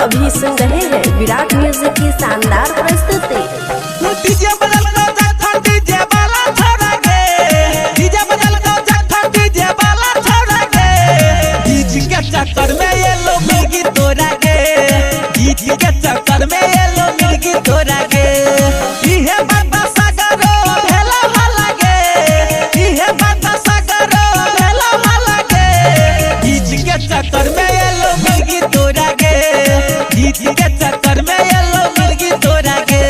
अभी सुन रहे हैं विराट म्यूजिक की शानदार प्रस्तुति। डीजे बदल को जत्था डीजे वाला छोड़ा गे, डीजे बदल को जत्था डीजे वाला छोड़ा गे, डीजे के चक्कर में ये लो मिर्गी तोड़ा गे, डीजे के चक्कर में ये लो मिर्गी तोड़ा गे। इहे बात सागरो भेला वाला गे, इहे बात सागरो भेला वाला गे, डीजे के चक्कर में ये लो मिर्गी तोड़ा गे, डीजे के चक्कर में ये लो मिर्गी तोड़ा गे।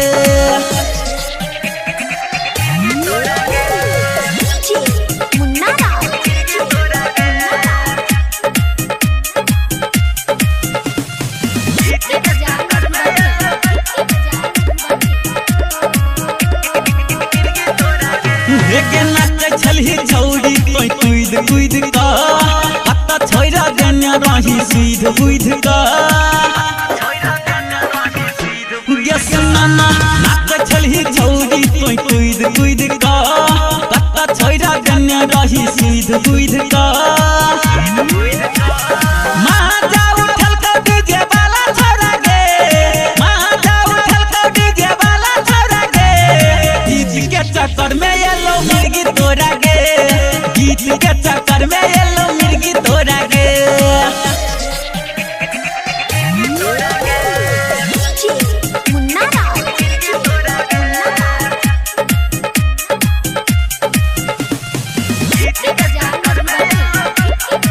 लेके नाचे छलही छौड़ी कोई कूद कूद का पत्ता छोड़ा देने रही सीध बुध का गेस नाना नाचे छलही छौड़ी कोई कूद कूद का पत्ता छोड़ा देने रही सीध बुध का माजा उठल का डीजे वाला छोड़ा गे, माजा उठल का डीजे वाला छोड़ा गे, डीजे के चक्कर में ये लो मिर्गी तोड़ा गे, डीजे के चक्कर में ये लो मिर्गी तोड़ा गे।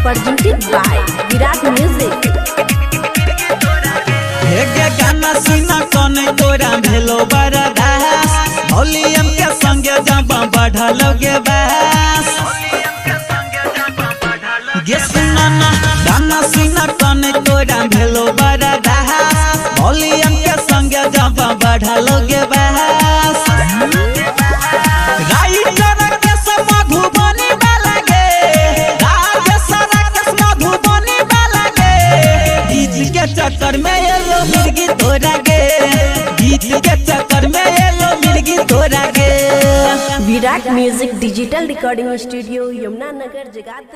presented by Virat music. हेगे गाना सुना कोने तोरा भेलो बरदास, वॉल्यूम के संगे जब बढ़लोगे बस, गे सुना ना गाना सुना कोने तोरा भेलो बरदास, वॉल्यूम के संगे जब बढ़लोगे बस। राइटर के मधुबनी वाला गे, मधुबनी वाला गे, डीजे के चक्कर में ये लो मिर्गी तोड़ा गे, डीजे के चक्कर में ये लो मिर्गी तोड़ा गे। Virat music digital recording studio Yamuna Nagar Jagadhri.